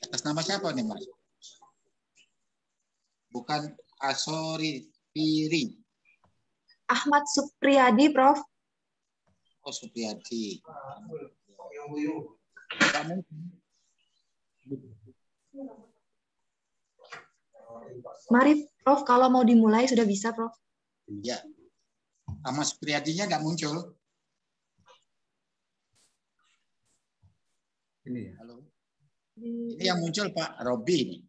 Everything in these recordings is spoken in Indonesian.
Atas nama siapa nih, Mas? Bukan Asori Piri. Ahmad Supriyadi, Prof. Oh, Supriyadi. Mari, Prof. Kalau mau dimulai sudah bisa, Prof. Ya. Ahmad Supriyadinya nggak muncul. Ini ya. Halo. Ini yang muncul Pak Robi ini.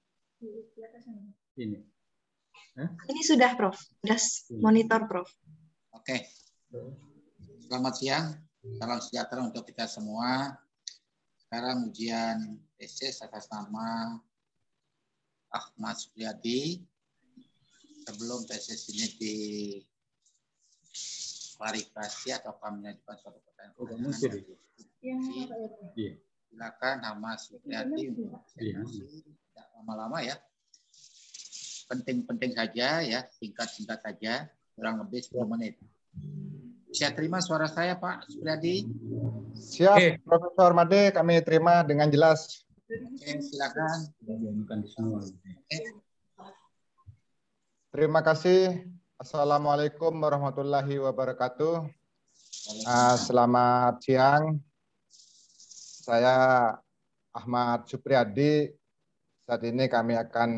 Ini. Ini sudah, Prof. Sudah monitor, Prof. Oke. Selamat siang. Salam sejahtera untuk kita semua. Sekarang ujian tesis atas nama Ahmad Supriyadi. Sebelum tesis ini diklarifikasi atau kami mengajukan suatu pertanyaan. Silakan Ahmad Supriyadi untuk presentasi. Tidak lama-lama ya. Penting-penting saja ya, singkat-singkat saja, kurang lebih 10 menit. Saya terima suara saya Pak Supriyadi. Siap, Profesor Made, kami terima dengan jelas. Oke, silakan. Terima kasih. Assalamualaikum warahmatullahi wabarakatuh. Selamat siang. Saya Ahmad Supriyadi. Saat ini kami akan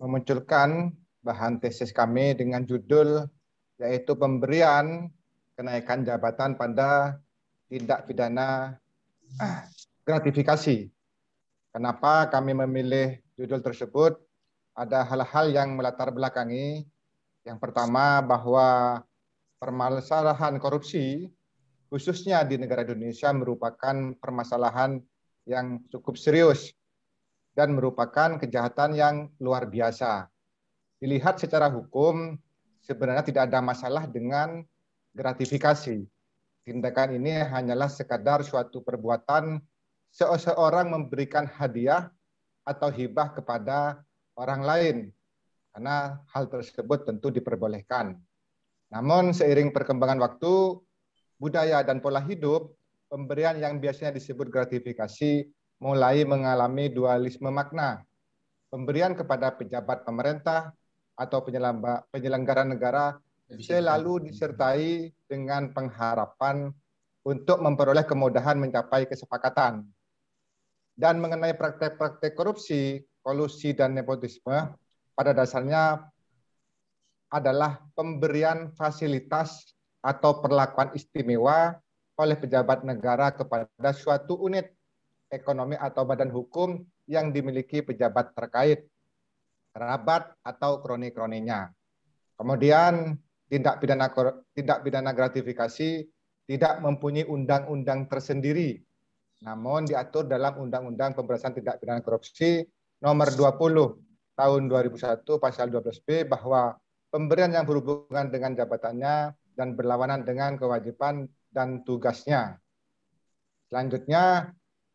memunculkan bahan tesis kami dengan judul yaitu pemberian kenaikan jabatan pada tindak pidana gratifikasi. Kenapa kami memilih judul tersebut? Ada hal-hal yang melatar belakangi. Yang pertama bahwa permasalahan korupsi khususnya di negara Indonesia merupakan permasalahan yang cukup serius dan merupakan kejahatan yang luar biasa. Dilihat secara hukum, sebenarnya tidak ada masalah dengan gratifikasi. Tindakan ini hanyalah sekadar suatu perbuatan seseorang memberikan hadiah atau hibah kepada orang lain, karena hal tersebut tentu diperbolehkan. Namun seiring perkembangan waktu, budaya dan pola hidup, pemberian yang biasanya disebut gratifikasi mulai mengalami dualisme makna. Pemberian kepada pejabat pemerintah atau penyelenggara negara selalu disertai dengan pengharapan untuk memperoleh kemudahan mencapai kesepakatan. Dan mengenai praktek-praktek korupsi, kolusi, dan nepotisme, pada dasarnya adalah pemberian fasilitas atau perlakuan istimewa oleh pejabat negara kepada suatu unit ekonomi atau badan hukum yang dimiliki pejabat terkait, kerabat atau kroni-kroninya. Kemudian tindak pidana gratifikasi tidak mempunyai undang-undang tersendiri, namun diatur dalam Undang-Undang Pemberantasan Tindak Pidana Korupsi Nomor 20 Tahun 2001 Pasal 12B bahwa pemberian yang berhubungan dengan jabatannya dan berlawanan dengan kewajiban dan tugasnya. Selanjutnya,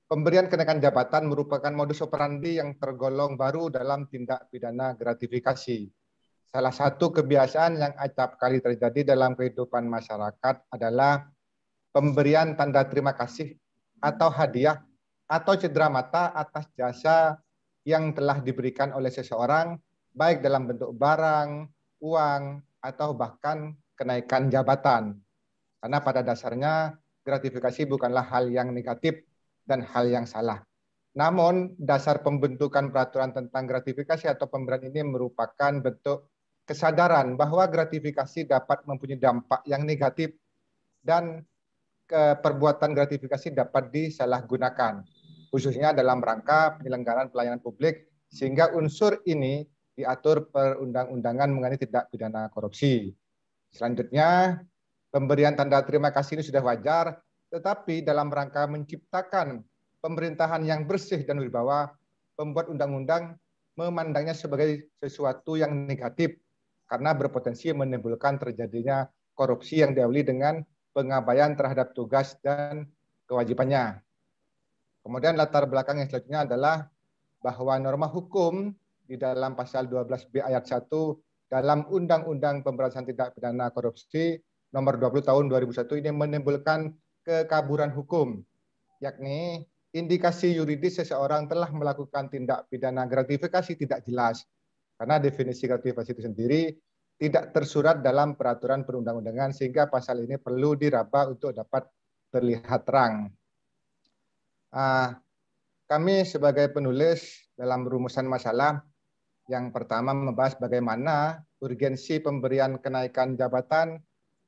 pemberian kenaikan jabatan merupakan modus operandi yang tergolong baru dalam tindak pidana gratifikasi. Salah satu kebiasaan yang acap kali terjadi dalam kehidupan masyarakat adalah pemberian tanda terima kasih atau hadiah atau cedera mata atas jasa yang telah diberikan oleh seseorang, baik dalam bentuk barang, uang, atau bahkan kenaikan jabatan. Karena pada dasarnya gratifikasi bukanlah hal yang negatif dan hal yang salah. Namun dasar pembentukan peraturan tentang gratifikasi atau pemberian ini merupakan bentuk kesadaran bahwa gratifikasi dapat mempunyai dampak yang negatif dan perbuatan gratifikasi dapat disalahgunakan, khususnya dalam rangka penyelenggaraan pelayanan publik, sehingga unsur ini diatur perundang-undangan mengenai tindak pidana korupsi. Selanjutnya, pemberian tanda terima kasih ini sudah wajar, tetapi dalam rangka menciptakan pemerintahan yang bersih dan berwibawa, pembuat undang-undang memandangnya sebagai sesuatu yang negatif karena berpotensi menimbulkan terjadinya korupsi yang diawali dengan pengabaian terhadap tugas dan kewajibannya. Kemudian latar belakang yang selanjutnya adalah bahwa norma hukum di dalam pasal 12B ayat 1 dalam Undang-Undang Pemberantasan Tindak Pidana Korupsi nomor 20 tahun 2001 ini menimbulkan kekaburan hukum, yakni indikasi yuridis seseorang telah melakukan tindak pidana gratifikasi tidak jelas. Karena definisi gratifikasi itu sendiri tidak tersurat dalam peraturan perundang-undangan, sehingga pasal ini perlu diraba untuk dapat terlihat terang. Kami sebagai penulis dalam rumusan masalah yang pertama membahas bagaimana urgensi pemberian kenaikan jabatan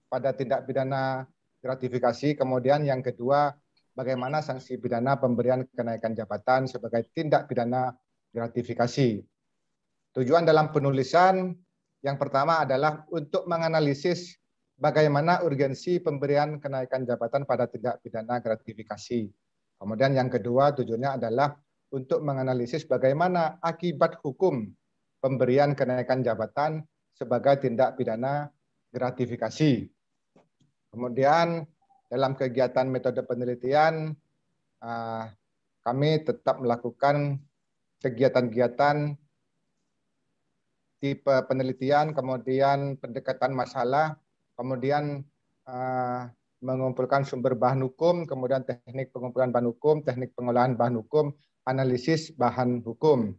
pada tindak pidana gratifikasi, kemudian yang kedua bagaimana sanksi pidana pemberian kenaikan jabatan sebagai tindak pidana gratifikasi. Tujuan dalam penulisan yang pertama adalah untuk menganalisis bagaimana urgensi pemberian kenaikan jabatan pada tindak pidana gratifikasi. Kemudian yang kedua tujuannya adalah untuk menganalisis bagaimana akibat hukum pemberian kenaikan jabatan sebagai tindak pidana gratifikasi. Kemudian dalam kegiatan metode penelitian, kami tetap melakukan kegiatan-kegiatan tipe penelitian, kemudian pendekatan masalah, kemudian mengumpulkan sumber bahan hukum, kemudian teknik pengumpulan bahan hukum, teknik pengolahan bahan hukum, analisis bahan hukum.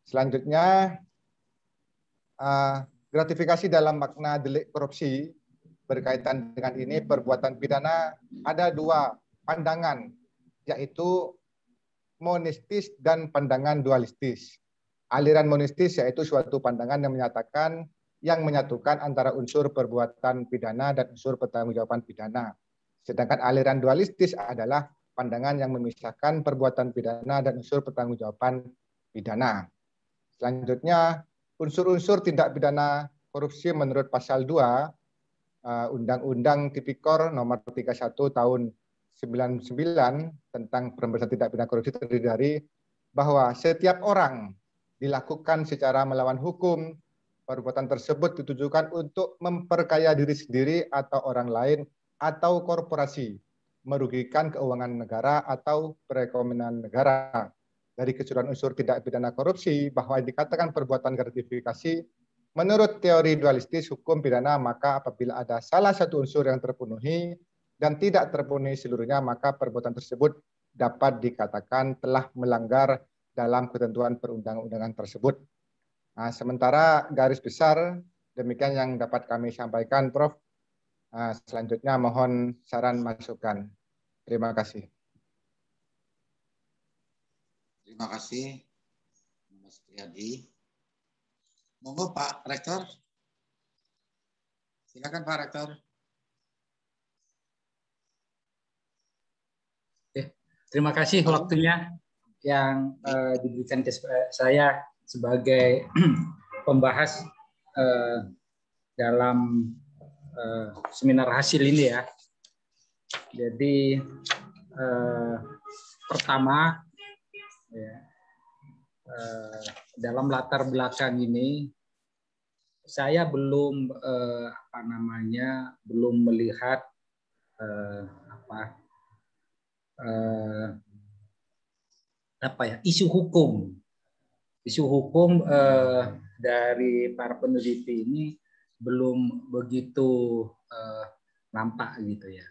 Selanjutnya, gratifikasi dalam makna delik korupsi berkaitan dengan ini perbuatan pidana ada dua pandangan, yaitu monistis dan pandangan dualistis. Aliran monistis yaitu suatu pandangan yang menyatukan antara unsur perbuatan pidana dan unsur pertanggungjawaban pidana. Sedangkan aliran dualistis adalah pandangan yang memisahkan perbuatan pidana dan unsur pertanggungjawaban pidana. Selanjutnya, unsur-unsur tindak pidana korupsi menurut pasal 2 Undang-Undang Tipikor nomor 31 tahun 99 tentang pemberantasan tindak pidana korupsi terdiri dari bahwa setiap orang dilakukan secara melawan hukum. Perbuatan tersebut ditujukan untuk memperkaya diri sendiri atau orang lain atau korporasi, merugikan keuangan negara atau perekonomian negara. Dari keseluruhan unsur tindak pidana korupsi bahwa dikatakan perbuatan gratifikasi, menurut teori dualistis hukum pidana, maka apabila ada salah satu unsur yang terpenuhi dan tidak terpenuhi seluruhnya, maka perbuatan tersebut dapat dikatakan telah melanggar dalam ketentuan perundang-undangan tersebut. Nah, sementara garis besar demikian yang dapat kami sampaikan, Prof. Selanjutnya mohon saran masukan. Terima kasih. Terima kasih, Mas Triadi. Monggo Pak Rektor. Silakan Pak Rektor. Terima kasih waktunya yang diberikan ke saya sebagai pembahas dalam seminar hasil ini ya. Jadi pertama ya, dalam latar belakang ini saya belum belum melihat isu hukum dari para peneliti ini belum begitu nampak gitu ya.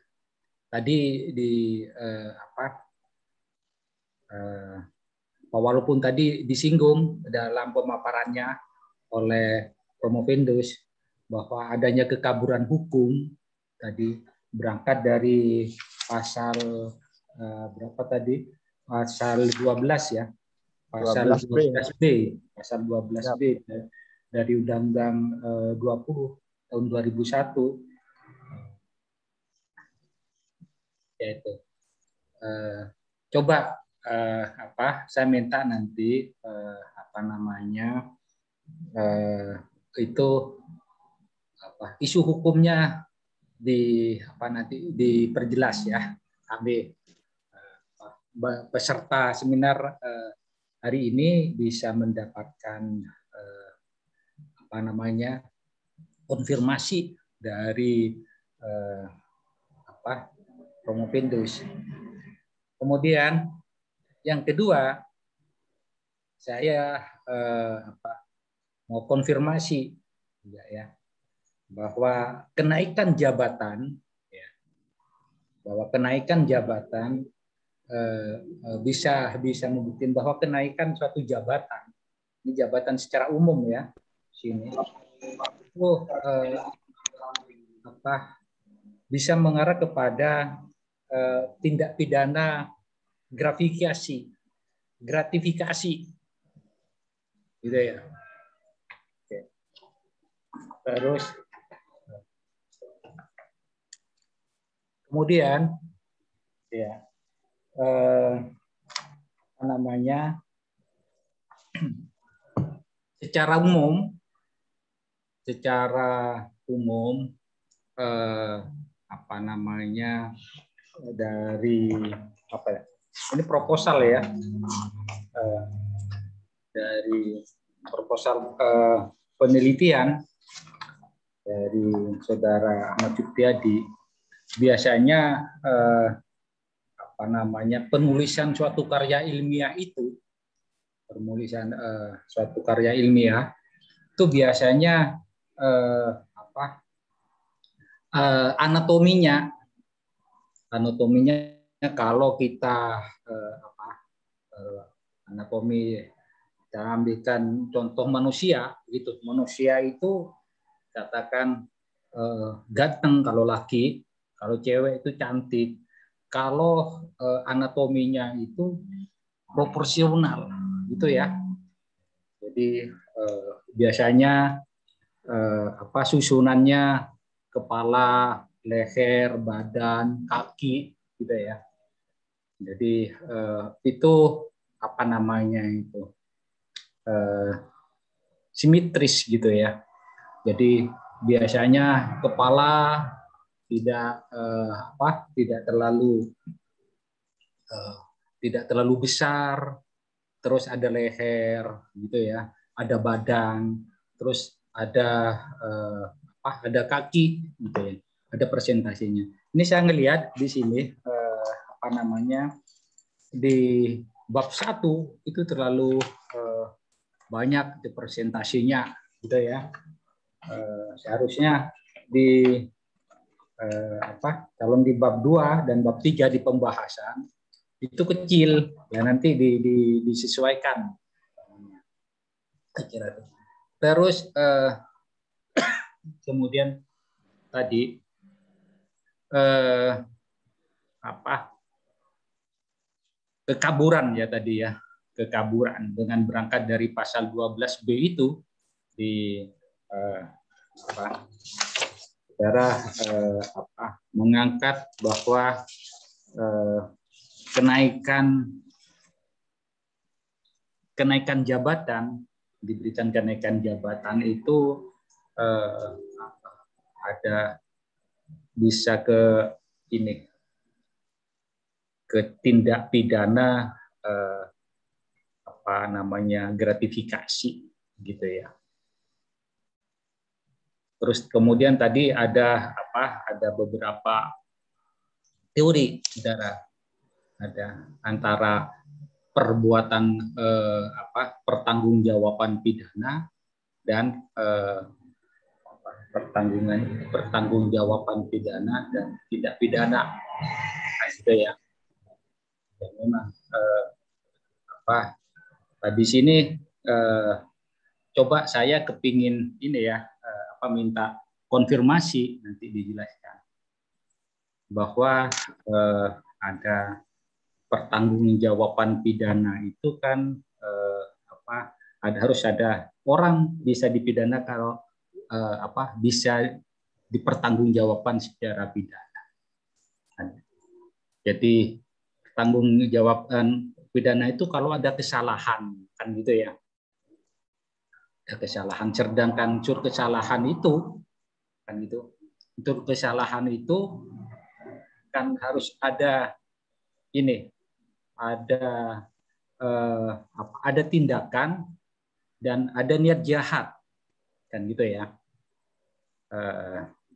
Tadi walaupun tadi disinggung dalam pemaparannya oleh Promovendus bahwa adanya kekaburan hukum tadi berangkat dari pasal berapa tadi? Pasal 12 ya. Pasal 12B. Pasal 12B dari Undang-Undang 20 tahun 2001 yaitu coba saya minta nanti itu isu hukumnya diperjelas ya. Kami peserta seminar hari ini bisa mendapatkan konfirmasi dari Promovendus. Kemudian yang kedua, saya mau konfirmasi ya. bahwa kenaikan jabatan, ya, bisa membuktikan bahwa kenaikan suatu jabatan, ini jabatan secara umum ya, sini itu bisa mengarah kepada tindak pidana gratifikasi, gitu ya. Oke. Terus kemudian ya secara umum dari ini proposal ya, dari proposal penelitian dari Saudara Ahmad Juptiadi, biasanya penulisan suatu karya ilmiah itu, itu biasanya anatominya kalau kita anatomi, kita ambilkan contoh manusia gitu. Manusia itu katakan ganteng kalau laki, kalau cewek itu cantik. Kalau anatominya itu proporsional gitu ya. Jadi biasanya susunannya kepala, leher, badan, kaki gitu ya. Jadi itu simetris gitu ya. Jadi biasanya kepala tidak terlalu besar, terus ada leher gitu ya, ada badan, terus ada kaki gitu ya, ada presentasinya. Ini saya ngelihat di sini di bab 1 itu terlalu banyak presentasinya gitu ya. Seharusnya kalau di bab 2 dan bab 3 di pembahasan itu kecil ya, nanti disesuaikan. Terus kemudian tadi kekaburan ya tadi ya, kekaburan dengan berangkat dari pasal 12B itu saudara mengangkat bahwa kenaikan jabatan, diberikan kenaikan jabatan itu ada bisa ke tindak pidana gratifikasi gitu ya. Terus kemudian tadi ada beberapa teori, saudara. Ada antara perbuatan pertanggungjawaban pidana dan pertanggungjawaban pidana dan tidak pidana, gitu ya. Dan memang di sini coba saya kepingin minta konfirmasi, nanti dijelaskan bahwa ada pertanggungjawaban pidana itu kan harus ada orang bisa dipidana kalau bisa dipertanggungjawabkan secara pidana. Jadi pertanggungjawaban pidana itu kalau ada kesalahan kan gitu ya. Ada kesalahan, sedangkan unsur kesalahan itu kan gitu. Unsur kesalahan itu kan harus ada ada tindakan dan ada niat jahat kan gitu ya.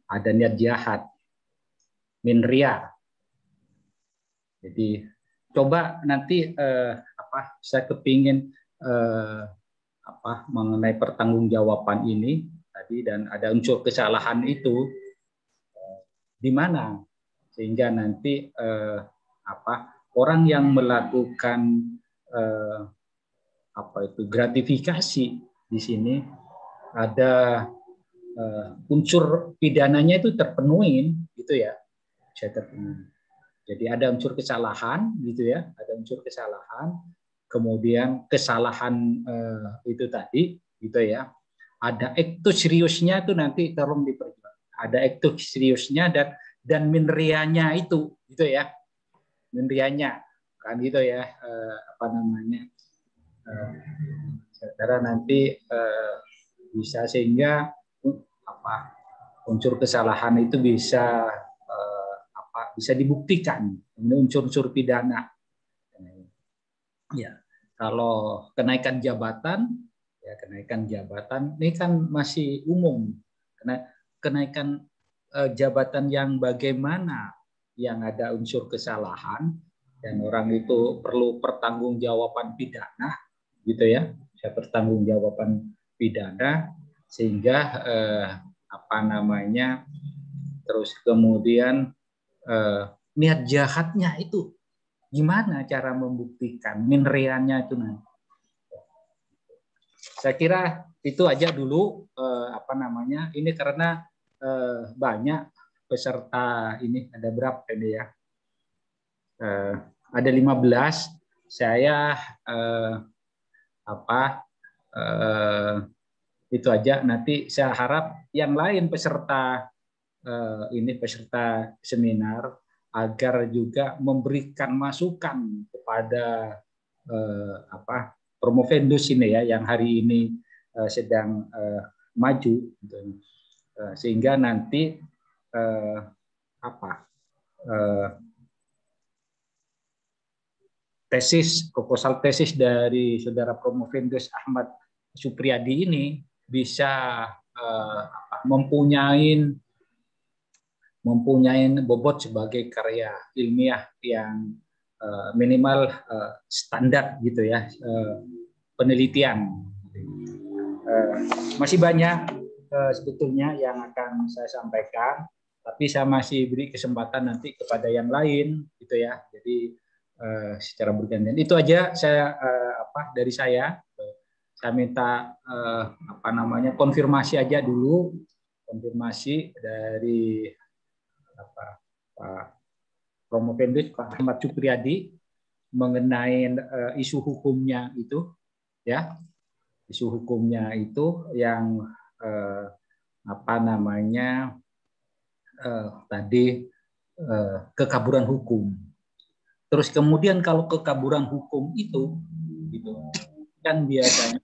Ada niat jahat, min ria. Jadi coba nanti saya kepingin mengenai pertanggungjawaban ini tadi dan ada unsur kesalahan itu di mana sehingga nanti orang yang melakukan gratifikasi di sini ada unsur pidananya itu terpenuhi gitu ya, saya terpenuhi. Jadi ada unsur kesalahan gitu ya, ada unsur kesalahan, kemudian kesalahan itu tadi gitu ya, ada ektus seriusnya itu nanti tolong diperjelas, ada ektus seriusnya dan minrianya itu gitu ya, minrianya kan gitu ya, saudara nanti bisa sehingga unsur kesalahan itu bisa bisa dibuktikan, ini unsur-unsur pidana. Ya, kalau kenaikan jabatan, ya kenaikan jabatan ini kan masih umum. Kenaikan jabatan yang bagaimana yang ada unsur kesalahan dan orang itu perlu pertanggungjawaban pidana, gitu ya, pertanggungjawaban pidana sehingga terus kemudian niat jahatnya itu gimana cara membuktikan minriannya itu nanti. Saya kira itu aja dulu ini karena banyak peserta ini, ada berapa ini ya? Ada 15. Saya itu aja, nanti saya harap yang lain peserta peserta seminar agar juga memberikan masukan kepada Promovendus ini ya, yang hari ini sedang maju gitu. Sehingga nanti proposal tesis dari saudara Promovendus Ahmad Supriyadi ini bisa mempunyai bobot sebagai karya ilmiah yang minimal standar gitu ya, penelitian. Masih banyak sebetulnya yang akan saya sampaikan, tapi saya masih beri kesempatan nanti kepada yang lain gitu ya. Jadi secara bergantian. Itu aja saya dari saya. Saya minta konfirmasi aja dulu, konfirmasi dari Pak Promovendus Pak Ahmad Supriyadi mengenai isu hukumnya itu ya, isu hukumnya itu yang tadi kekaburan hukum. Terus kemudian kalau kekaburan hukum itu gitu kan biasanya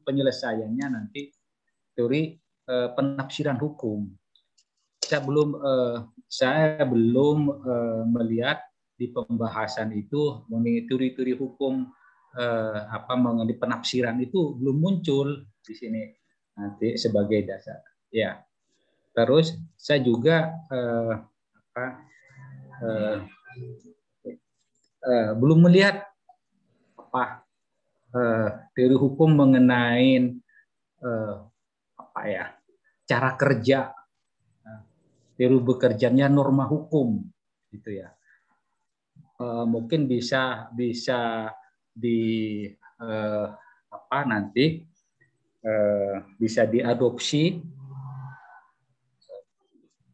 penyelesaiannya nanti teori penafsiran hukum. Saya belum melihat di pembahasan itu mengenai teori-teori hukum mengenai penafsiran itu belum muncul di sini nanti sebagai dasar. Ya. Terus saya juga belum melihat teori hukum mengenai cara kerja, teori bekerjanya norma hukum gitu ya. Mungkin bisa bisa diadopsi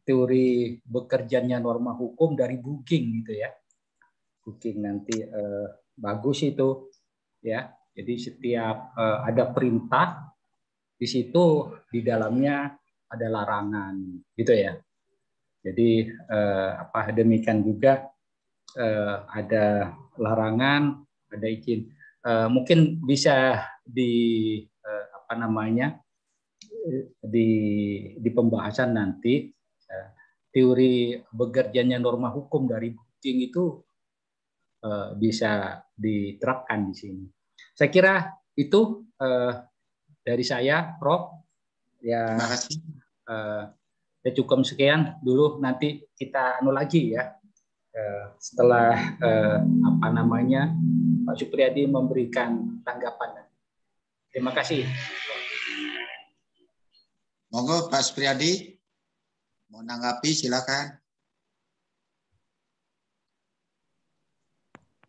teori bekerjanya norma hukum dari Buging gitu ya. Buging nanti bagus itu ya. Jadi setiap ada perintah di situ di dalamnya ada larangan gitu ya. Jadi demikian juga ada larangan, ada izin. Mungkin bisa di di pembahasan nanti teori bekerjanya norma hukum dari Buging itu bisa diterapkan di sini. Saya kira itu dari saya, Prof. Ya, terima kasih. Ya cukup sekian dulu, nanti kita lagi ya. Setelah Pak Supriyadi memberikan tanggapan. Terima kasih. Monggo Pak Supriyadi mau menanggapi, silakan.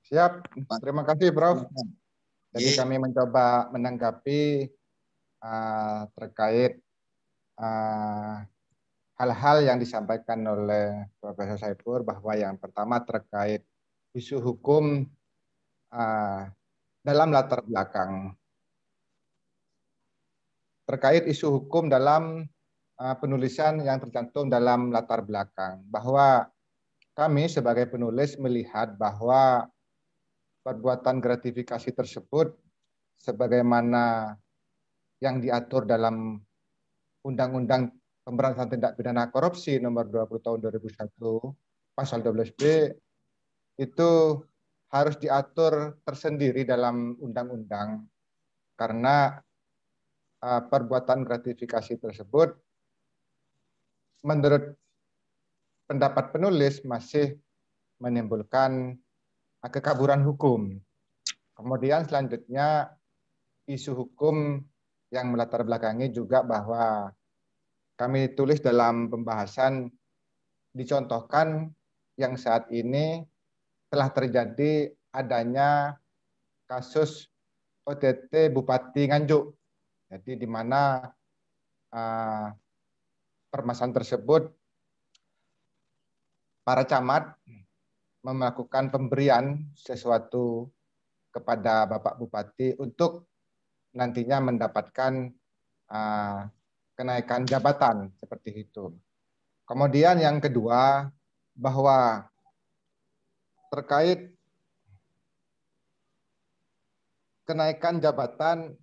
Siap, terima kasih Prof. Jadi Oke. kami mencoba menanggapi terkait hal-hal yang disampaikan oleh Profesor Saiful, bahwa yang pertama terkait isu hukum dalam latar belakang. Terkait isu hukum dalam penulisan yang tercantum dalam latar belakang, bahwa kami sebagai penulis melihat bahwa perbuatan gratifikasi tersebut sebagaimana yang diatur dalam Undang-Undang Pemberantasan Tindak Pidana Korupsi nomor 20 tahun 2001 pasal 12B itu harus diatur tersendiri dalam undang-undang, karena perbuatan gratifikasi tersebut menurut pendapat penulis masih menimbulkan kekaburan hukum. Kemudian selanjutnya isu hukum yang melatar belakangi juga bahwa kami tulis dalam pembahasan, dicontohkan yang saat ini telah terjadi adanya kasus OTT Bupati Nganjuk. Jadi di mana permasalahan tersebut para camat melakukan pemberian sesuatu kepada Bapak Bupati untuk nantinya mendapatkan kenaikan jabatan seperti itu. Kemudian yang kedua, bahwa terkait kenaikan jabatan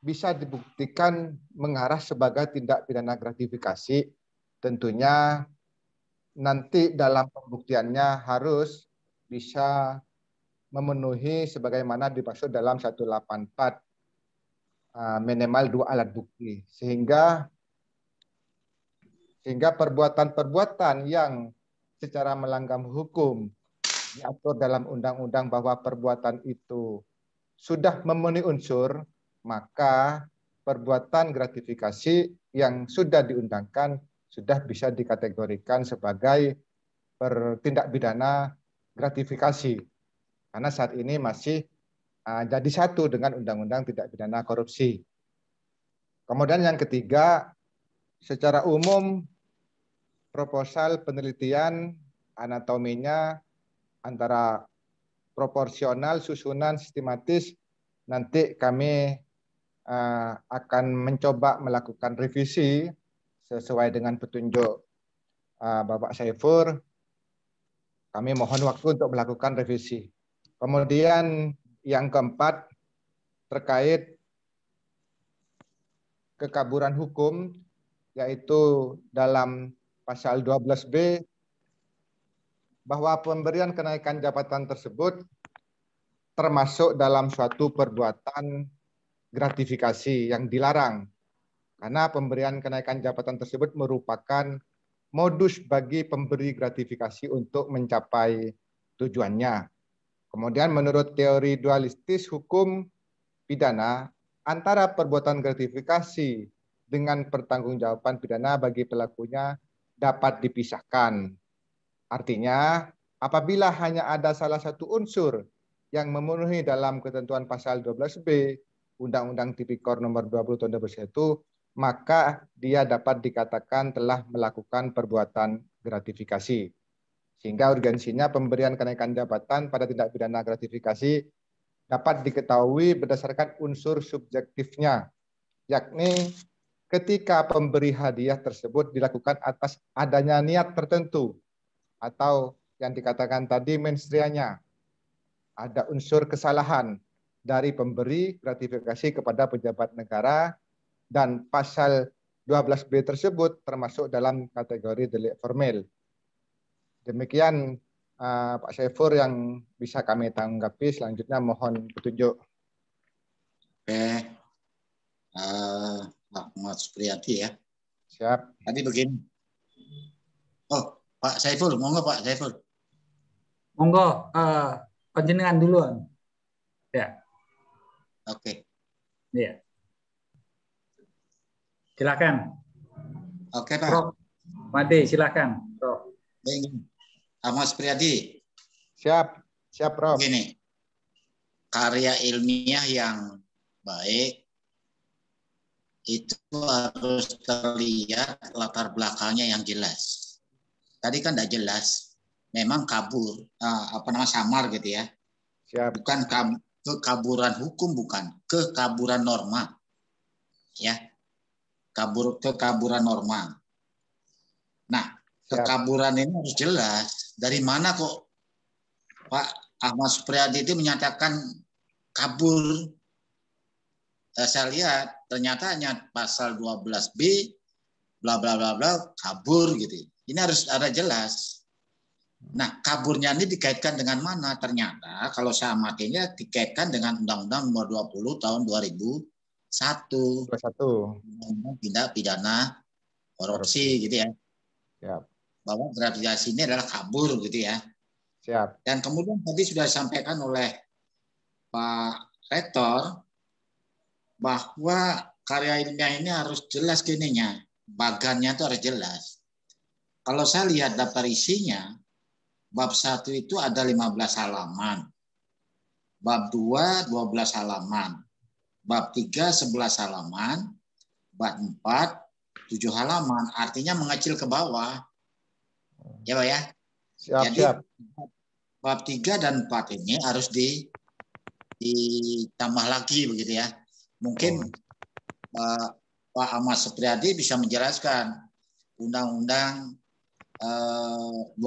bisa dibuktikan mengarah sebagai tindak pidana gratifikasi, tentunya nanti dalam pembuktiannya harus bisa memenuhi sebagaimana dimaksud dalam 184 minimal 2 alat bukti, sehingga perbuatan-perbuatan yang secara melanggar hukum diatur dalam undang-undang bahwa perbuatan itu sudah memenuhi unsur, maka perbuatan gratifikasi yang sudah diundangkan sudah bisa dikategorikan sebagai tindak pidana gratifikasi. Karena saat ini masih jadi satu dengan Undang-Undang Tindak Pidana Korupsi. Kemudian yang ketiga, secara umum proposal penelitian anatominya antara proporsional, susunan, sistematis, nanti kami akan mencoba melakukan revisi sesuai dengan petunjuk Bapak Saiful. Kami mohon waktu untuk melakukan revisi. Kemudian yang keempat, terkait kekaburan hukum, yaitu dalam pasal 12B, bahwa pemberian kenaikan jabatan tersebut termasuk dalam suatu perbuatan gratifikasi yang dilarang. Karena pemberian kenaikan jabatan tersebut merupakan modus bagi pemberi gratifikasi untuk mencapai tujuannya. Kemudian menurut teori dualistis hukum pidana, antara perbuatan gratifikasi dengan pertanggungjawaban pidana bagi pelakunya dapat dipisahkan. Artinya, apabila hanya ada salah satu unsur yang memenuhi dalam ketentuan pasal 12B Undang-Undang Tipikor nomor 20 tahun 2001, maka dia dapat dikatakan telah melakukan perbuatan gratifikasi. Sehingga urgensinya pemberian kenaikan jabatan pada tindak pidana gratifikasi dapat diketahui berdasarkan unsur subjektifnya, yakni ketika pemberi hadiah tersebut dilakukan atas adanya niat tertentu, atau yang dikatakan tadi menstrianya, ada unsur kesalahan dari pemberi gratifikasi kepada pejabat negara, dan pasal 12B tersebut termasuk dalam kategori delik formil. Demikian Pak Saiful yang bisa kami tanggapi. Selanjutnya mohon petunjuk. Oke, Pak Supriyadi ya. Siap. Tadi begini. Oh, Pak Saiful, monggo Pak Saiful. Monggo, panjenengan duluan. Ya. Oke. Ya. Silakan. Oke, Pak. Prof. Made, silakan, Prof. Mas Priyadi. Siap, siap, Prof. Begini, karya ilmiah yang baik itu harus terlihat latar belakangnya yang jelas. Tadi kan tidak jelas, memang kabur, samar gitu ya. Siap. Bukan kekaburan hukum, bukan kekaburan norma, ya, kekaburan norma. Nah, kekaburan ini harus jelas. Dari mana kok Pak Ahmad Supriyadi itu menyatakan kabur? Saya lihat ternyata hanya pasal 12B bla bla bla bla kabur gitu. Ini harus ada jelas. Nah, kaburnya ini dikaitkan dengan mana? Ternyata kalau saya amatinya dikaitkan dengan Undang-Undang Nomor 20 tahun 2001. Undang-Undang Tindak Pidana Korupsi gitu ya. Siap. Bahwa gratifikasi ini adalah kabur gitu ya. Siap. Dan kemudian tadi sudah disampaikan oleh Pak Rektor bahwa karya ilmiah ini harus jelas gininya, bagannya itu harus jelas. Kalau saya lihat daftar isinya, bab 1 itu ada 15 halaman, bab 2 12 halaman, bab 3 11 halaman, bab 4 7 halaman, artinya mengecil ke bawah. Ya Pak ya? Siap, jadi siap. bab 3 dan 4 ini harus ditambah lagi begitu ya. Mungkin Pak Ahmad Supriyadi bisa menjelaskan Undang-Undang 20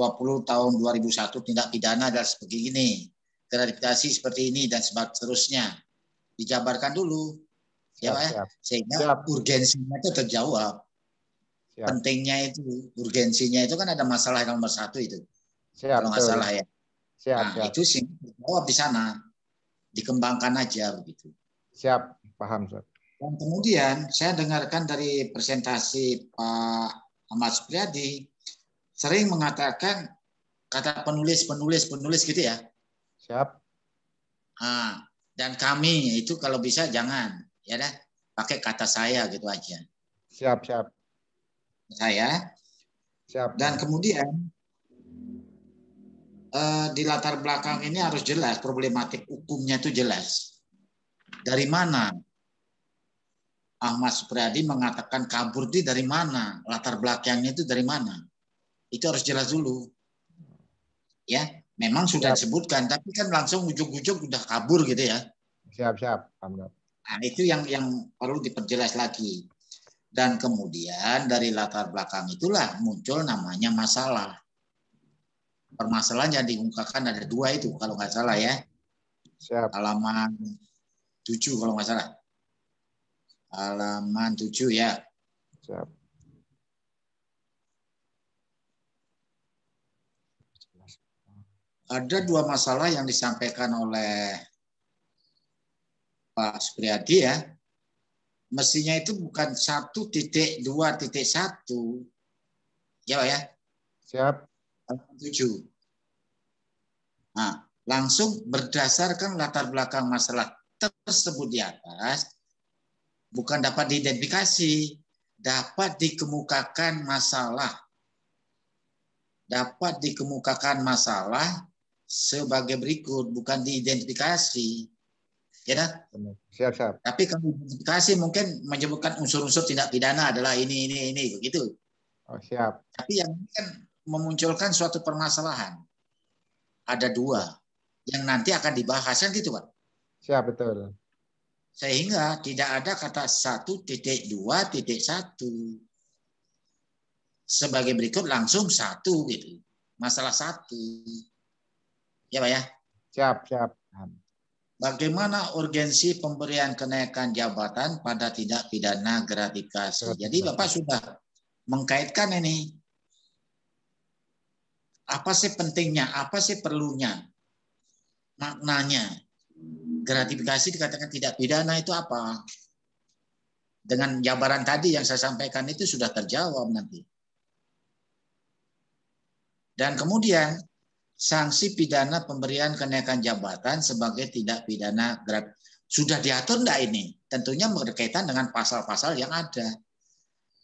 tahun 2001 tindak pidana adalah seperti ini, gratifikasi seperti ini dan seterusnya. Dijabarkan dulu, ya Pak ya, sehingga urgensinya itu terjawab. Siap. Pentingnya itu, urgensinya itu kan ada masalah nomor 1 itu, kalau nggak salah ya. Nah, itu sih terjawab di sana, dikembangkan aja begitu. Siap, paham, Sob. Dan kemudian saya dengarkan dari presentasi Pak Ahmad Supriyadi sering mengatakan kata penulis gitu ya. Siap. Nah, dan kami itu kalau bisa jangan, ya dah, pakai kata saya gitu aja. Siap, siap. Saya. Siap. Dan kemudian di latar belakang ini harus jelas, problematik hukumnya itu jelas. Dari mana Ahmad Supriyadi mengatakan kabur itu dari mana? Latar belakangnya itu dari mana? Itu harus jelas dulu. Ya, memang sudah disebutkan, tapi kan langsung ujuk-ujuk udah kabur gitu ya. Siap, siap. Nah, itu yang perlu diperjelas lagi. Dan kemudian dari latar belakang itulah muncul namanya masalah. Permasalahan yang diungkapkan ada 2 itu kalau nggak salah ya. Siap. Halaman 7 kalau nggak salah. Halaman 7 ya. Siap. Ada 2 masalah yang disampaikan oleh Pak Supriyadi ya. Mestinya itu bukan 1.2.1. Ya Pak ya. Siap. 7. Nah, langsung berdasarkan latar belakang masalah tersebut di atas, bukan dapat diidentifikasi, dapat dikemukakan masalah. Dapat dikemukakan masalah sebagai berikut, bukan diidentifikasi. Ya dah? Siap, siap. Tapi kalau identifikasi mungkin menyebutkan unsur-unsur tindak pidana adalah ini begitu. Oh, siap. Tapi yang ini kan memunculkan suatu permasalahan. Ada 2 yang nanti akan dibahas kan gitu, Pak. Siap, betul. Sehingga tidak ada kata 1.2.1. Sebagai berikut langsung 1 gitu. Masalah 1. Ya, Pak ya? Siap, siap. Bagaimana urgensi pemberian kenaikan jabatan pada tindak pidana gratifikasi. Jadi Bapak sudah mengkaitkan ini. Apa sih pentingnya? Apa sih perlunya? Maknanya. Gratifikasi dikatakan tidak pidana itu apa? Dengan jabaran tadi yang saya sampaikan itu sudah terjawab nanti. Dan kemudian sanksi pidana pemberian kenaikan jabatan sebagai tindak pidana gratifikasi. Sudah diatur enggak ini? Tentunya berkaitan dengan pasal-pasal yang ada.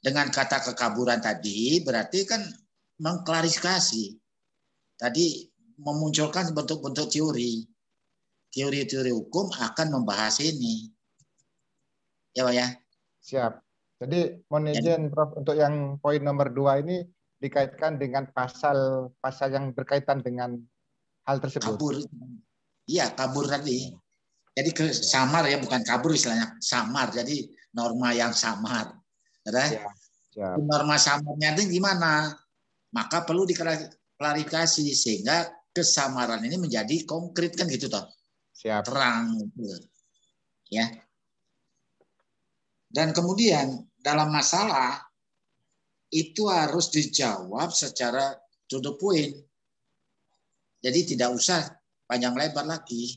dengan kata kekaburan tadi berarti kan mengklarifikasi. Tadi memunculkan bentuk-bentuk teori. Teori-teori hukum akan membahas ini. Ya Pak ya? Siap. Jadi mohon izin Prof untuk yang poin nomor 2 ini dikaitkan dengan pasal-pasal yang berkaitan dengan hal tersebut. Kabur. Iya, kabur tadi. Jadi samar ya, bukan kabur istilahnya, samar. Jadi norma yang samar. Ya, siap. Norma samarnya itu gimana? Maka perlu diklarifikasi sehingga kesamaran ini menjadi konkret kan gitu toh. Siap. Terang gitu. Ya. Dan kemudian dalam masalah itu harus dijawab secara to the point. Jadi tidak usah panjang lebar lagi.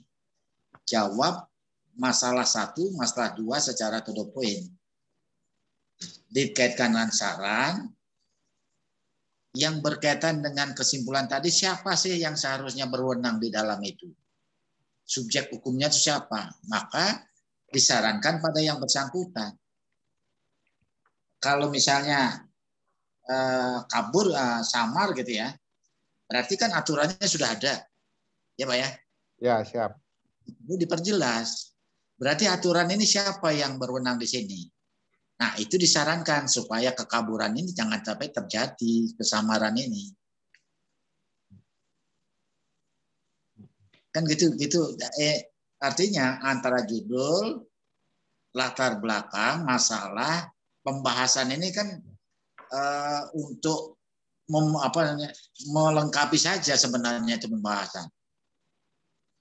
Jawab masalah 1, masalah 2 secara to the point. Dikaitkan dengan saran yang berkaitan dengan kesimpulan tadi, siapa sih yang seharusnya berwenang di dalam itu? Subjek hukumnya itu siapa? Maka disarankan pada yang bersangkutan. Kalau misalnya kabur, samar gitu ya, berarti kan aturannya sudah ada. Ya Pak ya? Ya, siap. Itu diperjelas. Berarti aturan ini siapa yang berwenang di sini? Nah, itu disarankan supaya kekaburan ini jangan sampai terjadi, kesamaran ini. Kan gitu. Artinya antara judul, latar belakang, masalah, pembahasan ini kan untuk melengkapi saja sebenarnya itu pembahasan.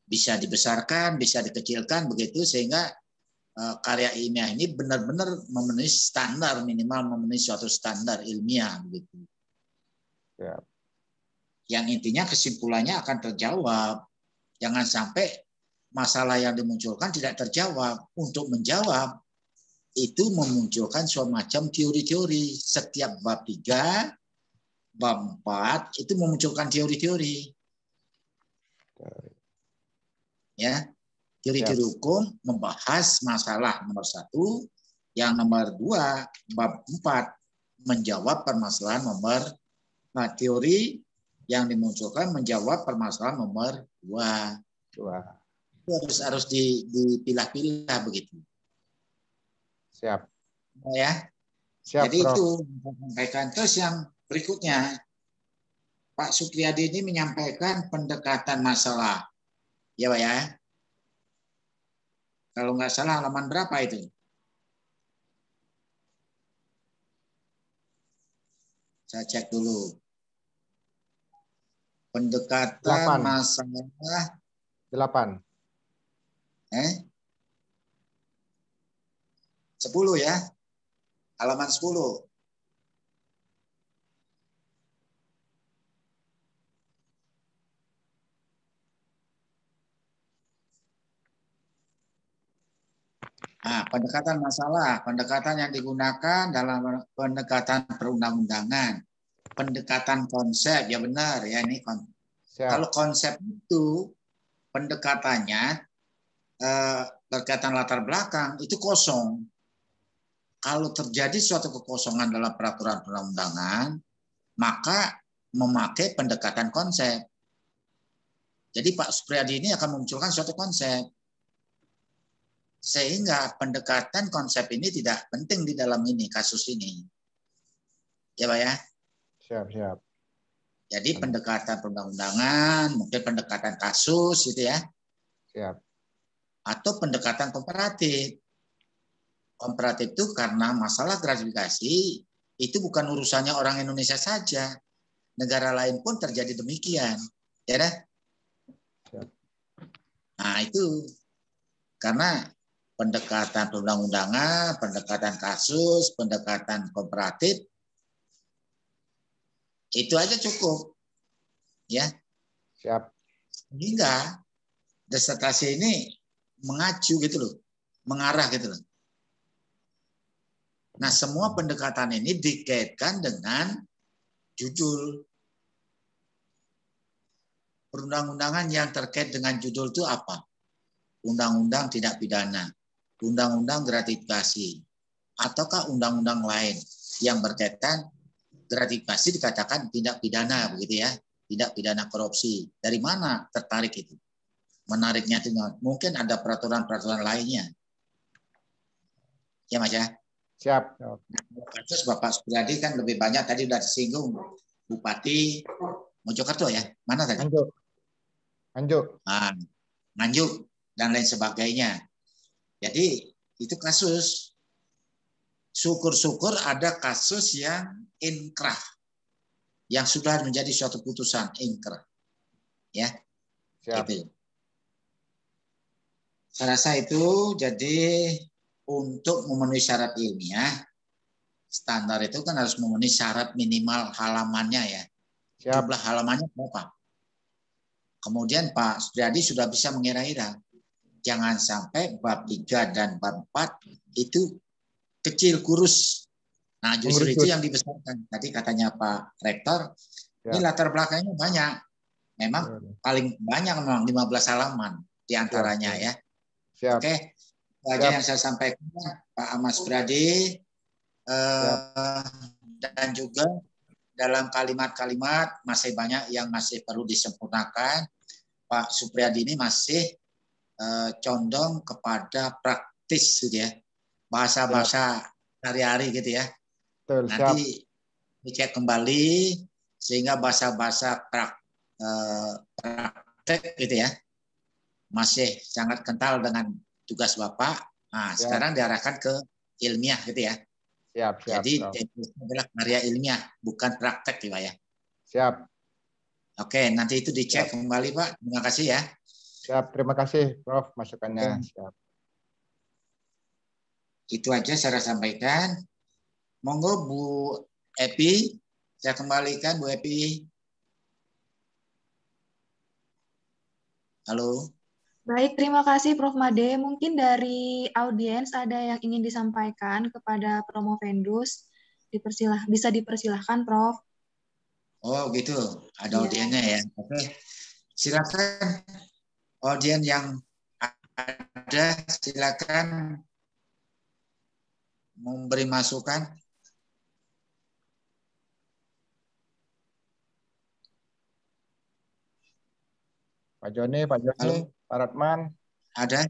Bisa dibesarkan, bisa dikecilkan begitu sehingga karya ilmiah ini benar-benar memenuhi standar, minimal memenuhi suatu standar ilmiah begitu. Ya. Yang intinya kesimpulannya akan terjawab. Jangan sampai masalah yang dimunculkan tidak terjawab. Untuk menjawab itu memunculkan semacam teori-teori. Setiap bab 3, bab 4 itu memunculkan teori-teori. Ya. Teori-teori hukum membahas masalah nomor 1, yang nomor 2, bab 4 menjawab permasalahan nomor teori yang dimunculkan menjawab permasalahan nomor 2. Itu harus dipilah-pilah begitu. Siap. Ya. Siap, jadi Prof. itu sampaikan. Terus yang berikutnya, Pak Supriyadi ini menyampaikan pendekatan masalah. Ya Pak ya. Kalau nggak salah halaman berapa itu? Saya cek dulu. Pendekatan 8. masalah 8. 10 ya. Halaman 10. Nah, pendekatan masalah, pendekatan yang digunakan dalam pendekatan perundang-undangan, pendekatan konsep, ya benar ya ini. Kalau konsep itu pendekatannya berkaitan latar belakang itu kosong. Kalau terjadi suatu kekosongan dalam peraturan perundang-undangan, maka memakai pendekatan konsep. Jadi Pak Supriyadi ini akan memunculkan suatu konsep. Sehingga pendekatan konsep ini tidak penting di dalam ini, kasus ini. Ya Pak ya? Siap. Jadi pendekatan perundang-undangan, mungkin pendekatan kasus gitu ya. Siap. Atau pendekatan komparatif. Komparatif itu karena masalah gratifikasi itu bukan urusannya orang Indonesia saja. Negara lain pun terjadi demikian. Ya dah? Siap. Nah itu karena pendekatan perundang-undangan, pendekatan kasus, pendekatan komparatif, itu aja cukup. Ya. Siap. Hingga disertasi ini mengacu gitu loh, mengarah gitu loh. Nah, semua pendekatan ini dikaitkan dengan judul. Perundang-undangan yang terkait dengan judul itu apa? Undang-undang tindak pidana, undang-undang gratifikasi, ataukah undang-undang lain. yang berkaitan gratifikasi dikatakan tindak pidana begitu ya, tindak pidana korupsi. Dari mana tertarik itu? Menariknya itu mungkin ada peraturan-peraturan lainnya. Ya Mas ya. Siap. Kasus Bapak Supriyadi kan lebih banyak tadi sudah disinggung Bupati Mojokerto ya. Mana tadi? Nganjuk. Nah, Nganjuk dan lain sebagainya. Jadi itu kasus. Syukur-syukur ada kasus yang inkrah, yang sudah menjadi suatu putusan inkrah. Ya. Siap. Gitu. Saya rasa itu jadi untuk memenuhi syarat ilmiah, standar itu kan harus memenuhi syarat minimal halamannya ya. Siap. Jumlah halamannya berapa? Kemudian Pak Supriyadi sudah bisa mengira-ira. Jangan sampai bab 3 dan bab 4 itu kecil, kurus. Nah justru itu yang dibesarkan. Tadi katanya Pak Rektor, ini latar belakangnya banyak. Memang paling banyak memang 15 halaman diantaranya ya. Siap. Oke, itu aja yang saya sampaikan Pak Ahmad Supriyadi. Dan juga dalam kalimat-kalimat masih banyak yang masih perlu disempurnakan. Pak Supriyadi ini masih condong kepada praktis gitu ya. Bahasa-bahasa hari-hari gitu ya. Betul, nanti dicek kembali sehingga bahasa-bahasa praktek gitu ya masih sangat kental dengan tugas Bapak. Nah, sekarang diarahkan ke ilmiah gitu ya. Siap. Jadi itu adalah karya ilmiah, bukan praktek Pak ya. Siap. Oke, nanti itu dicek kembali Pak. Terima kasih ya. Siap, terima kasih Prof masukannya. Siap. Itu aja saya sampaikan. Monggo Bu Epi, saya kembalikan Bu Epi. Halo. Baik, terima kasih Prof. Made. Mungkin dari audiens ada yang ingin disampaikan kepada Promovendus. Bisa dipersilahkan, Prof. Oh gitu, ada audiennya ya. Oke, silakan audien yang ada, silakan memberi masukan. Pak Joni, Pak Ratman. Ada?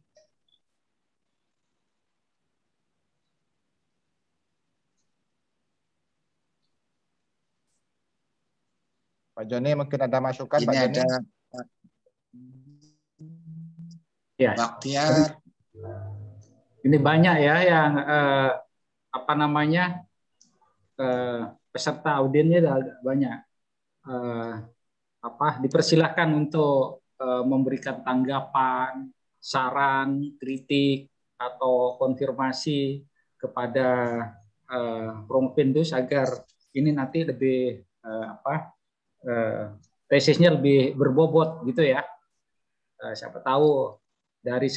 Pak Joni mungkin ada masukan. Ini Pak Joni. ada ya. Baktiar. Ini banyak ya yang peserta audiennya agak banyak. Dipersilahkan untuk memberikan tanggapan, saran, kritik atau konfirmasi kepada Promovendus agar ini nanti lebih tesisnya lebih berbobot gitu ya. Siapa tahu dari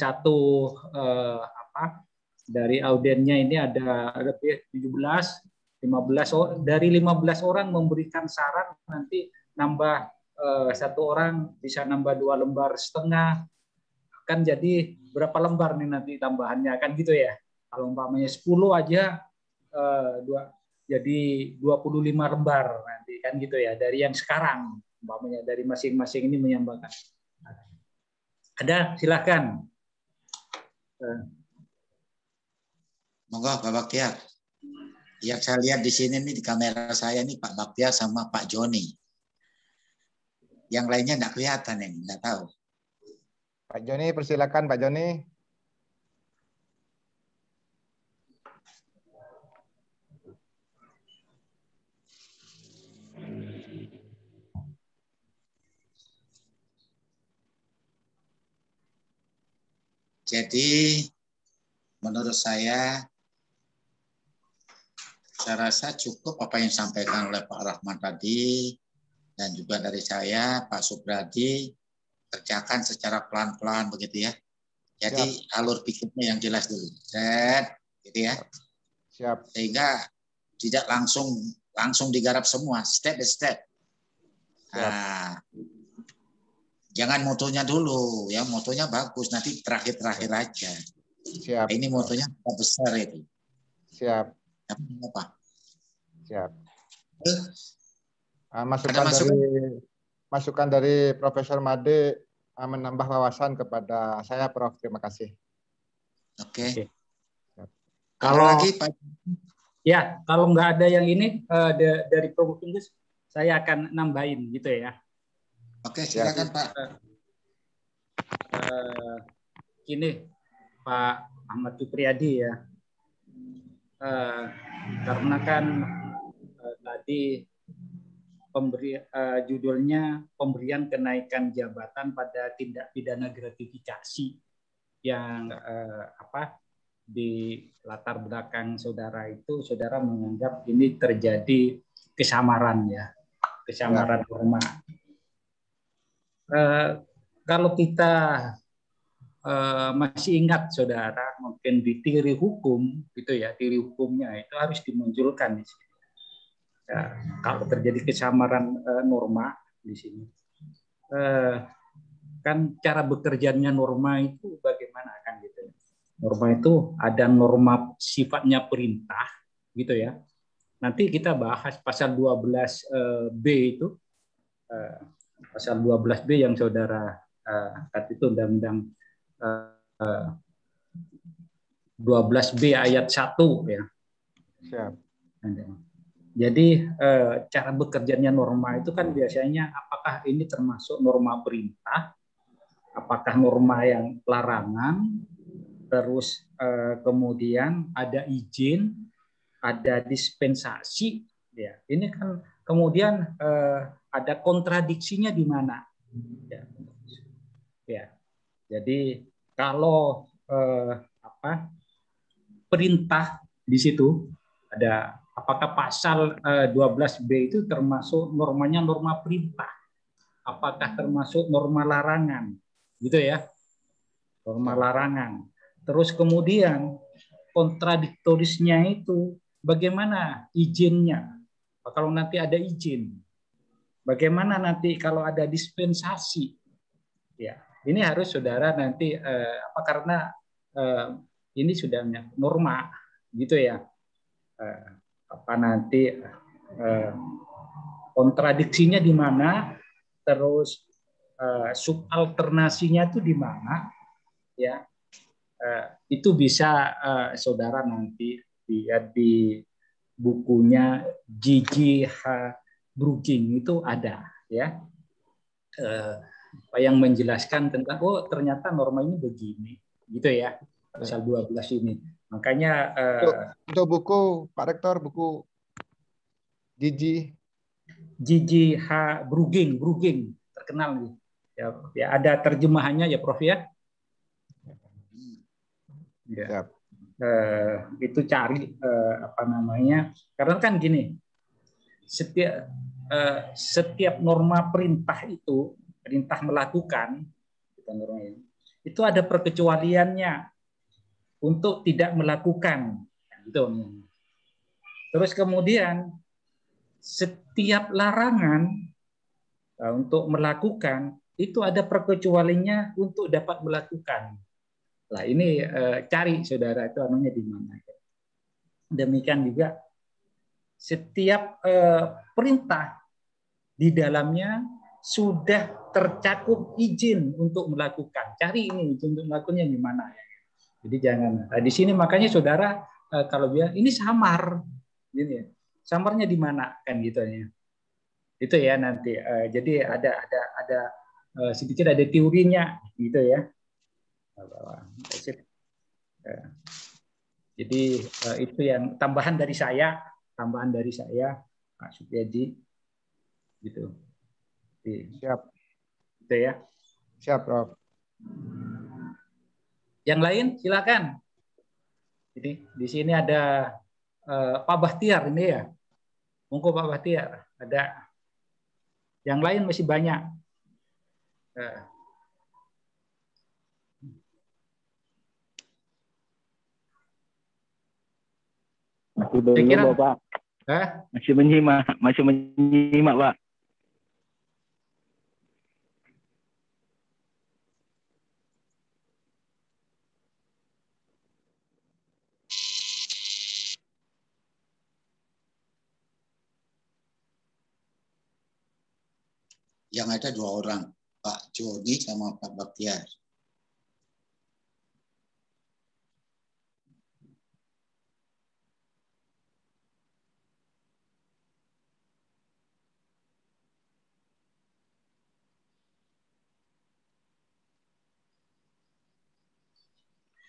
dari audiennya ini ada lebih 17, 15 dari 15 orang memberikan saran, nanti nambah 1 orang bisa nambah 2,5 lembar, kan jadi berapa lembar nih nanti tambahannya kan gitu ya. Kalau umpamanya 10 aja jadi 25 lembar nanti kan gitu ya, dari yang sekarang umpamanya dari masing-masing ini menyambangkan. Ada, silakan. Monggo Pak Baktiar. Yang saya lihat di sini nih di kamera saya nih Pak Baktiar sama Pak Joni. Yang lainnya enggak kelihatan nih, enggak tahu. Pak Joni, persilakan Pak Joni. Jadi menurut saya rasa cukup apa yang disampaikan oleh Pak Rahman tadi dan juga dari saya, Pak Supriyadi, kerjakan secara pelan-pelan begitu ya. Jadi alur pikirnya yang jelas dulu, gitu ya. Siap. Sehingga tidak langsung digarap semua, step by step. Nah, jangan motonya dulu, ya motonya bagus, nanti terakhir aja. Siap. Ini motonya besar itu. Siap. Tapi apa? Siap. Ada masukan? Masukan dari Profesor Made menambah wawasan kepada saya, Prof. Terima kasih. Oke. Kalau lagi, Pak? Ya, kalau nggak ada yang ini dari Prof. Indus, saya akan nambahin gitu ya. Oke, silakan Pak. Gini, Pak Ahmad Supriyadi ya. Karena kan tadi judulnya pemberian kenaikan jabatan pada tindak pidana gratifikasi yang di latar belakang saudara itu, saudara menganggap ini terjadi kesamaran ya, kesamaran norma. Kalau kita masih ingat saudara, mungkin di teori hukum gitu ya, teori hukumnya itu harus dimunculkan di sini. Ya, kalau terjadi kesamaran norma di sini, kan cara bekerjanya norma itu bagaimana kan gitu. Norma itu ada norma sifatnya perintah gitu ya. Nanti kita bahas pasal 12B itu, pasal 12B yang saudara angkat itu undang-undang 12B ayat 1 ya. Siap. Jadi cara bekerjanya norma itu kan biasanya apakah ini termasuk norma perintah, apakah norma yang larangan, terus kemudian ada izin, ada dispensasi, ya. Ini kan kemudian ada kontradiksinya di mana? Ya. Jadi kalau perintah di situ ada, apakah pasal 12B itu termasuk normanya norma perintah? Apakah termasuk norma larangan? Gitu ya. Norma larangan. Terus kemudian kontradiktorisnya itu bagaimana izinnya? Kalau nanti ada izin, bagaimana nanti kalau ada dispensasi? Ya, ini harus saudara nanti karena ini sudah norma, gitu ya. Nanti kontradiksinya di mana? Terus subalternasinya itu di mana? Ya. Itu bisa saudara nanti lihat di bukunya G.G.H. Brueging itu ada ya, yang menjelaskan tentang ternyata norma ini begini gitu ya, pasal 12 ini. Makanya untuk buku Pak Rektor, buku G.G.H. Brueging terkenal nih ya, ada terjemahannya ya Prof ya. Ya. Itu cari karena kan gini, setiap norma perintah itu, perintah melakukan itu ada perkecualiannya untuk tidak melakukan gitu. Terus kemudian setiap larangan untuk melakukan itu ada perkecualiannya untuk dapat melakukan. Nah, ini cari saudara itu anunya di mana. Demikian juga setiap perintah di dalamnya sudah tercakup izin untuk melakukan. Cari ini izin untuk melakukannya di mana ya. Jadi jangan di sini, makanya saudara kalau bilang ini samar, gini ya. Samarnya di mana kan gitu ya. Itu ya nanti. Jadi ada sedikit ada teorinya gitu ya. Jadi itu yang tambahan dari saya Pak Supriyadi gitu. Siap. Gitu ya. Siap, Prof. Yang lain silakan. Jadi di sini ada Pak Bahtiar ini ya. Monggo Pak Bahtiar. Ada. Yang lain masih banyak. Masih belum, Pak. Masih menyimak, Pak. Yang ada 2 orang, Pak Joni sama Pak Baktiar.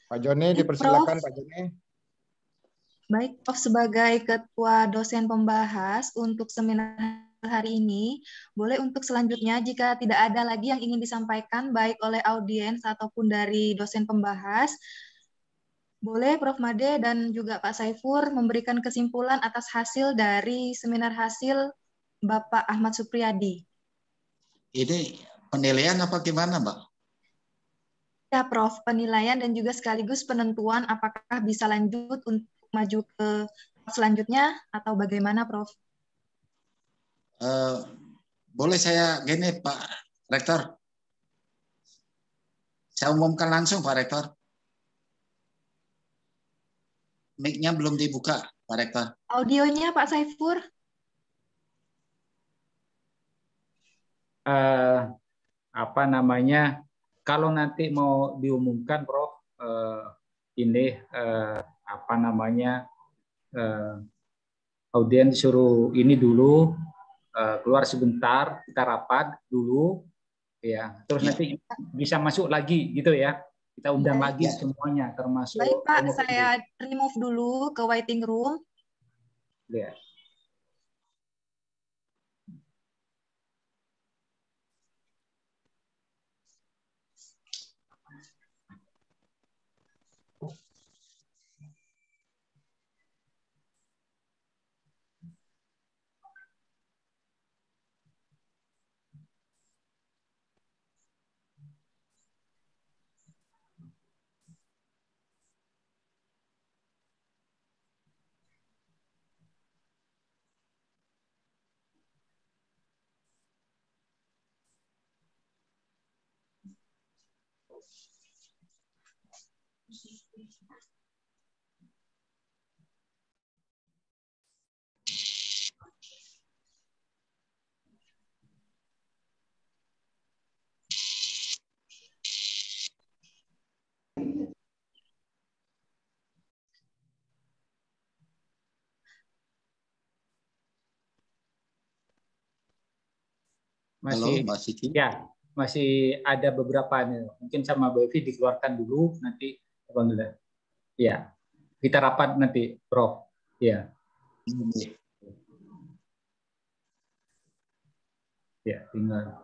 Pak Joni, dipersilakan Pak Joni. Baik, Prof. Sebagai Ketua Dosen Pembahas untuk seminar hari ini, boleh untuk selanjutnya jika tidak ada lagi yang ingin disampaikan baik oleh audiens ataupun dari dosen pembahas, boleh Prof. Made dan juga Pak Saifur memberikan kesimpulan atas hasil dari seminar hasil Bapak Ahmad Supriyadi. Ini penilaian apa gimana, Mbak? Ya, Prof. Penilaian dan juga sekaligus penentuan apakah bisa lanjut untuk maju ke selanjutnya atau bagaimana, Prof? Boleh saya gini, Pak Rektor? Saya umumkan langsung, Pak Rektor. Mic-nya belum dibuka, Pak Rektor. Audionya, Pak Saifur? Apa namanya? Kalau nanti mau diumumkan, Prof, ini apa namanya? Audien disuruh ini dulu, keluar sebentar, kita rapat dulu, ya. Terus nanti bisa masuk lagi, gitu ya. Kita undang lagi semuanya, termasuk. Baik Pak, saya remove dulu ke waiting room. Ya. Masih, halo, Mbak Siti. Ya, masih ada beberapa nih. Mungkin sama Bu Evi dikeluarkan dulu, nanti alhamdulillah. Ya, kita rapat nanti, Prof. Ya. Ya, tinggal.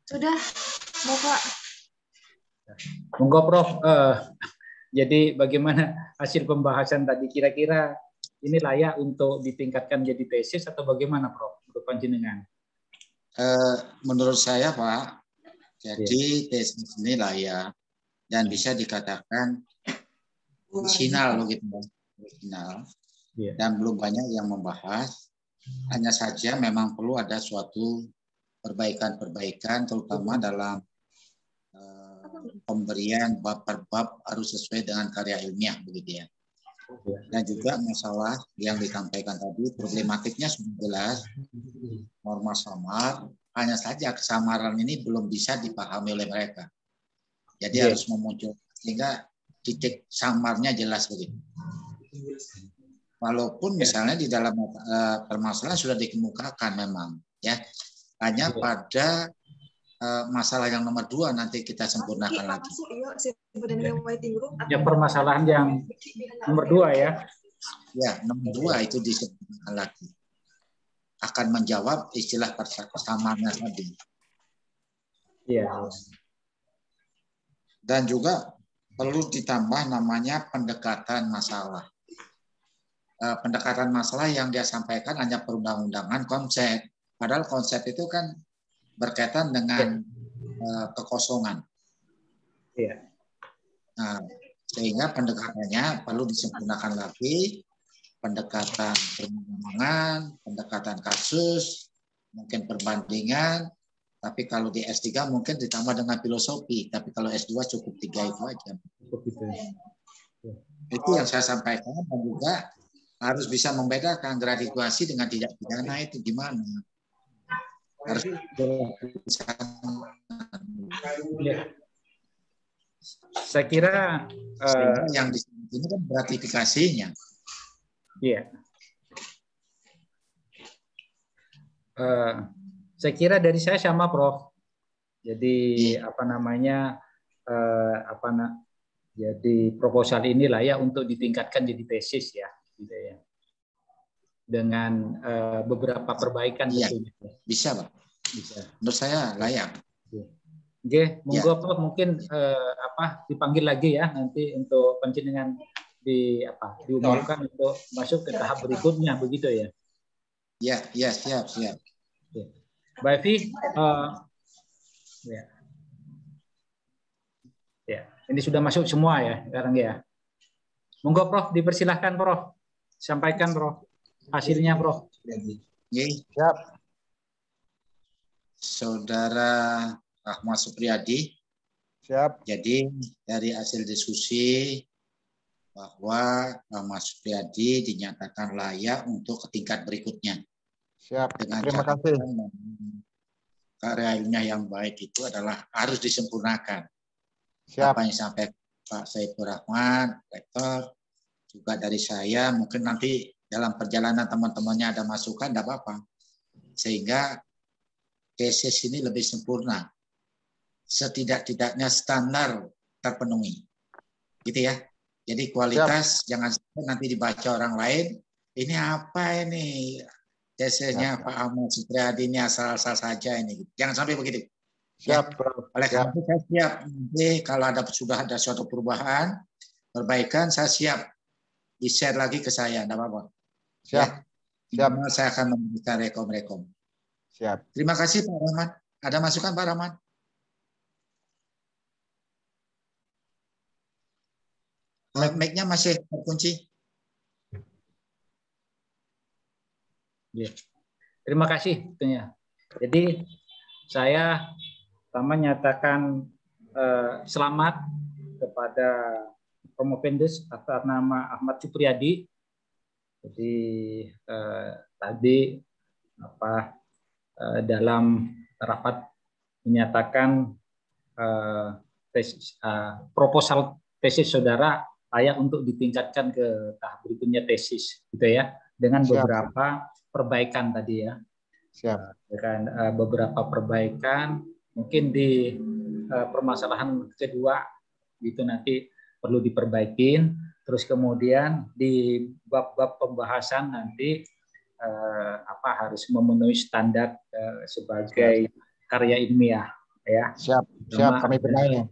Sudah, Bapak. Monggo, Prof. Jadi bagaimana hasil pembahasan tadi, kira-kira ini layak untuk ditingkatkan jadi tesis atau bagaimana, Prof? Menurut panjenengan? Menurut saya, Pak, jadi tesis ini layak dan bisa dikatakan original, gitu, original. Dan belum banyak yang membahas. Hanya saja memang perlu ada suatu perbaikan-perbaikan, terutama dalam pemberian bab per bab harus sesuai dengan karya ilmiah, begitu ya. Dan juga masalah yang disampaikan tadi, problematiknya sudah jelas, norma samar, hanya saja kesamaran ini belum bisa dipahami oleh mereka. Jadi harus memunculkan sehingga titik samarnya jelas begitu. Walaupun misalnya di dalam permasalahan sudah dikemukakan memang, ya, hanya pada masalah yang nomor 2 nanti kita sempurnakan lagi. Yang permasalahan yang nomor 2 ya. Ya, nomor 2 itu disempurnakan lagi. Akan menjawab istilah persamaannya tadi. Iya. Dan juga perlu ditambah namanya pendekatan masalah. Pendekatan masalah yang dia sampaikan hanya perundang-undangan konsep. Padahal konsep itu kan berkaitan dengan kekosongan. Iya. Nah, sehingga pendekatannya perlu disempurnakan lagi, pendekatan perkembangan, pendekatan kasus, mungkin perbandingan, tapi kalau di S3 mungkin ditambah dengan filosofi, tapi kalau S2 cukup 3 itu aja. Cukup itu. Itu yang saya sampaikan, dan juga harus bisa membedakan gratifikasi dengan tidak pidana itu gimana. Harus bisa. Ya. Saya kira yang di sini kan gratifikasinya. Iya. Saya kira dari saya sama, Prof. Jadi jadi proposal ini layak untuk ditingkatkan jadi tesis ya, gitu ya. Dengan beberapa perbaikan tentunya. Bisa, Pak. Bisa. Menurut saya layak. Oke, monggo Prof, mungkin dipanggil lagi ya nanti untuk panjenengan diumumkan untuk masuk ke tahap berikutnya, begitu ya? Ya, siap. Mbak Evi, ya, ini sudah masuk semua ya sekarang ya. Monggo Prof, dipersilahkan Prof, sampaikan Prof hasilnya Prof. Siap. Saudara Ahmad Supriyadi. Siap. Jadi dari hasil diskusi bahwa Ahmad Supriyadi dinyatakan layak untuk ke tingkat berikutnya. Siap. Dengan Terima kasih. Karyanya yang baik itu adalah harus disempurnakan. Siap. Apa yang sampai Pak Saiful Rahman, Rektor, juga dari saya, mungkin nanti dalam perjalanan teman-temannya ada masukan, tidak apa-apa. Sehingga tesis ini lebih sempurna. Setidak-tidaknya standar terpenuhi. Gitu ya. Jadi kualitas jangan sampai nanti dibaca orang lain, ini apa ini? Tesisnya Pak Ahmad Supriyadi ini asal-asal saja ini. Jangan sampai begitu. Siap, ya. Oleh karena itu saya siap. Nanti kalau sudah ada suatu perubahan, perbaikan, saya siap di-share lagi ke saya, tidak apa-apa. Siap. Ya. Siap. Saya akan memberikan rekom-rekom. Siap. Terima kasih Pak Rahman. Ada masukan Pak Rahman? Mic-nya masih terkunci. Ya. Terima kasih. Jadi saya pertama nyatakan selamat kepada Promovendes atas nama Ahmad Supriyadi. Jadi tadi dalam rapat menyatakan proposal tesis saudara layak untuk ditingkatkan ke tahap berikutnya tesis, gitu ya, dengan beberapa perbaikan tadi ya. Siap. Dengan beberapa perbaikan, mungkin di permasalahan kedua itu nanti perlu diperbaikin. Terus kemudian di bab-bab pembahasan nanti harus memenuhi standar sebagai karya ilmiah ya. Siap. Kami benahi.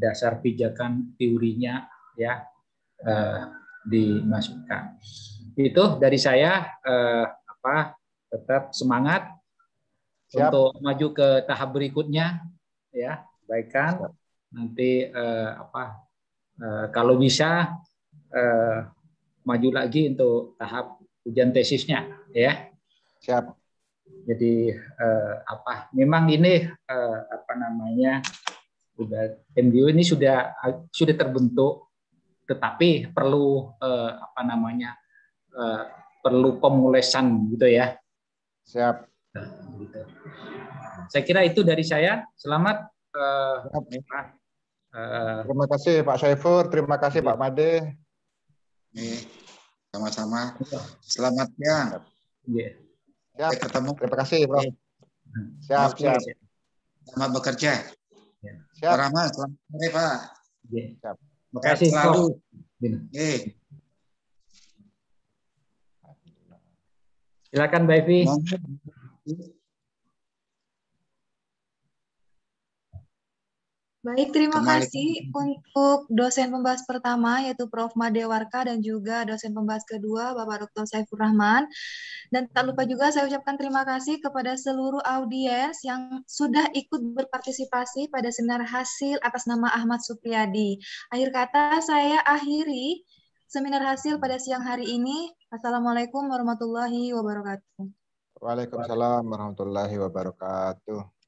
Dasar pijakan teorinya ya dimasukkan. Itu dari saya tetap semangat. Siap. Untuk maju ke tahap berikutnya ya, baikkan. Nanti kalau bisa maju lagi untuk tahap ujian tesisnya ya. Siap. Jadi memang ini MDU ini sudah terbentuk, tetapi perlu perlu pemulesan gitu ya. Siap. Gitu. Saya kira itu dari saya. Selamat. Terima kasih Pak Saiful, terima kasih Pak Made. Sama-sama. Selamat ya. Siap. Ketemu. Terima kasih, Bro. Siap. Selamat bekerja. Siap. Pak Rahman, selamat sore, Pak. Siap. Terima kasih selalu. Silakan Mbak Evi. Baik, terima kasih untuk dosen pembahas pertama yaitu Prof. Madewarka dan juga dosen pembahas kedua Bapak Dr. Saiful Rahman. Dan tak lupa juga saya ucapkan terima kasih kepada seluruh audiens yang sudah ikut berpartisipasi pada seminar hasil atas nama Ahmad Supriyadi. Akhir kata saya akhiri seminar hasil pada siang hari ini. Assalamualaikum warahmatullahi wabarakatuh. Waalaikumsalam warahmatullahi wabarakatuh.